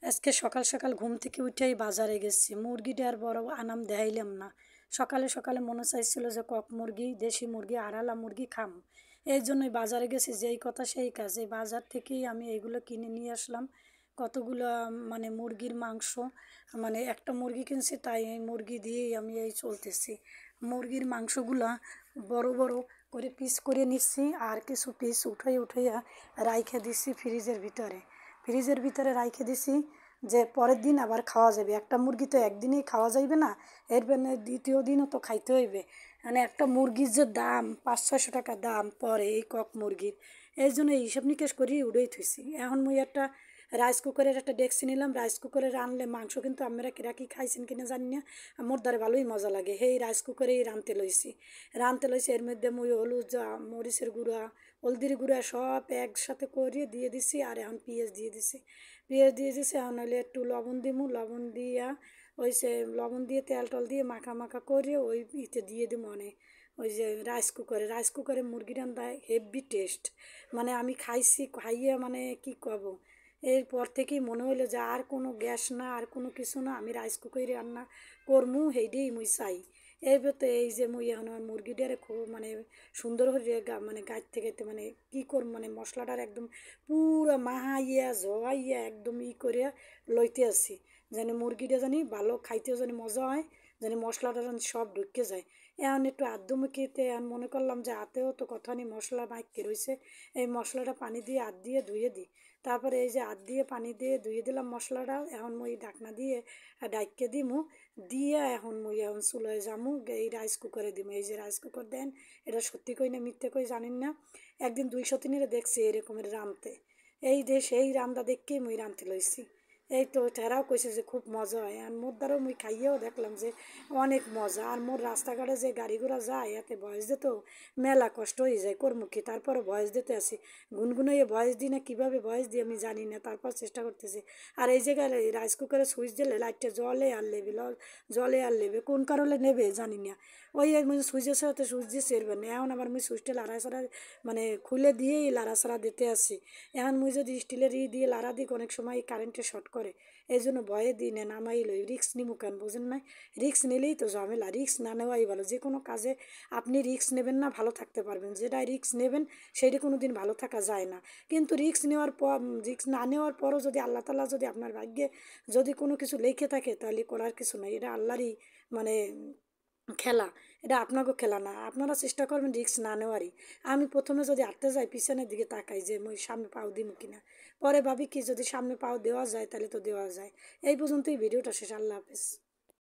আজকে সকাল সকাল ঘুম থেকে উঠেই বাজারে গেছি, মুরগিটা আর বড় আনাম দেখাইলাম না। সকালে সকালে মনে চাইছিল যে কক মুরগি, দেশি মুরগি, আড়ালা মুরগি খাম। এই জন্যই বাজারে গেছি, যেই কথা সেই কাজ। এই বাজার থেকেই আমি এইগুলো কিনে নিয়ে আসলাম। কতগুলো মানে মুরগির মাংস, মানে একটা মুরগি কিনছি, তাই এই মুরগি দিয়েই আমি এই চলতেছি। মুরগির মাংসগুলা বড় বড় করে পিস করে নিচ্ছি, আর কিছু পিস উঠাইয়া রাইখে দিচ্ছি ফ্রিজের ভিতরে রাইখে দিছি, যে পরের দিন আবার খাওয়া যাবে। একটা মুরগি তো একদিনেই খাওয়া যাইবে না, এর মানে দ্বিতীয় দিনও তো খাইতে হইবে। মানে একটা মুরগির যে দাম, 500-600 টাকা দাম পরে এই কক মুরগির। এই জন্য হিসাব নিকেশ করি উড়েই থুইছি। এখন মুই একটা রাইস কুকারের একটা ডেকচি নিলাম। রাইস কুকারে রানলে মাংস কিন্তু আমরা কিরা কি খাইছেন কিনা জানি না, মোর দ্বারা ভালোই মজা লাগে। সেই রাইস কুকারেই রানতে লইছি। এর মধ্যে মুই হলুদ, মরিচের গুঁড়া, হলদির গুঁড়া সব একসাথে করে দিয়ে দিছি। আর এখন পেঁয়াজ দিয়ে দিছি। এখন হইলে একটু লবণ দিমু, লবণ দিয়া ওই সে লবণ দিয়ে তেল টল দিয়ে মাখা মাখা করে ওই ইতে দিয়ে দিমু। মানে ওই যে রাইস কুকারে মুরগি রান্না হেভি টেস্ট। মানে আমি খাইছি, খাইয়ে মানে কি কব, এরপর থেকেই মনে হইলো যে আর কোনো গ্যাস না, আর কোনো কিছু না, আমি রাইস কুকারে রান্না করমু, সেইটাই মুই চাই। এইবার এই যে মুই এখন আমার মুরগিটারে খুব মানে সুন্দর করে মানে গাইতে গাইতে মানে কি করব, মানে মশলাটার একদম পুরো মাহাইয়া জহাইয়া একদম করে লইতে আসি, জানি মুরগিটা জানি ভালো খাইতেও জানি মজা হয়, জানি মশলাটা জানি সব ঢুকে যায়। এখন একটু আদ্যমুখিতে এখন মনে করলাম যে হাতেও তো কতখানি মশলা মাইকে রয়েছে, এই মশলাটা পানি দিয়ে হাত দিয়ে ধুয়ে দিই। তারপরে এই যে হাত দিয়ে পানি দিয়ে ধুয়ে দিলাম মশলাটা। এখন মুই ঢাকনা দিয়ে ডাইকে দিমু, দিয়ে এখন মুই এখন চুলায় যামু, এই রাইস কুকারে দিমু। এই যে রাইস কুকার দেন, এটা সত্যি কই না মিথ্যে কই জানিন না, একদিন 200-3 দেখছি এরকমের রাঁধতে। এই দেশ এই রান্দা দেখকেই মুই রাঁধতে লইছি। এই তো তারাও কইছে যে খুব মজা হয়, আর মোর দ্বারাও মুই খাইয়েও দেখলাম যে অনেক মজা। আর মোর রাস্তাঘাটে যে গাড়ি ঘোড়া যায়, এতে ভয়েস দিতেও মেলা কষ্ট হয়ে যায়, কর্মুখী তারপরে ভয়েস দিতে আসি। গুনগুনাইয়ে ভয়েস দিই না, কীভাবে ভয়েস দিই আমি জানি না, তারপর চেষ্টা করতেছি। আর এই জায়গায় রাইস কুকারে সুইচ দিলে লাইটটা জলে আর লেবে কোন কারণে নেবে জানি না। ওই মুই সুইচের সাথে সুইচ দিয়ে সেরবে না। এখন আবার মুই সুইচটা লাড়াছাড়া মানে খুলে দিয়েই লাড়াছাড়া দিতে আসি। এখন মুই যদি স্টিলের দিয়ে লাড়া দিই, অনেক সময় কারেন্টে শর্ট করে। এই জন্য ভয়ে দিই না, নামাই লই, রিক্স নিমু কেন বোঝেন নাই। রিক্স নিলেই তো ঝামেলা, রিক্স না নেওয়াই ভালো। যে কোনো কাজে আপনি রিক্স নেবেন না, ভালো থাকতে পারবেন। যেটা রিক্স নেবেন সেইটা কোনো দিন ভালো থাকা যায় না। কিন্তু রিক্স না নেওয়ার পরও যদি আল্লাহ তাআলা যদি আপনার ভাগ্যে যদি কোনো কিছু লিখে থাকে, তাহলে করার কিছু নাই। এটা আল্লাহরই মানে খেলা, এটা আপনাকেও খেলা না। আপনারা চেষ্টা করবেন রিস্ক না নেওয়ারই। আমি প্রথমে যদি হাঁটতে যাই, পিছনের দিকে তাকাই যে মই সামনে পাও দিমু কিনা, পরে ভাবি কি যদি সামনে পাও দেওয়া যায় তাহলে তো দেওয়া যায়। এই পর্যন্তই ভিডিওটা শেষ। আল্লাহ হাফেজ।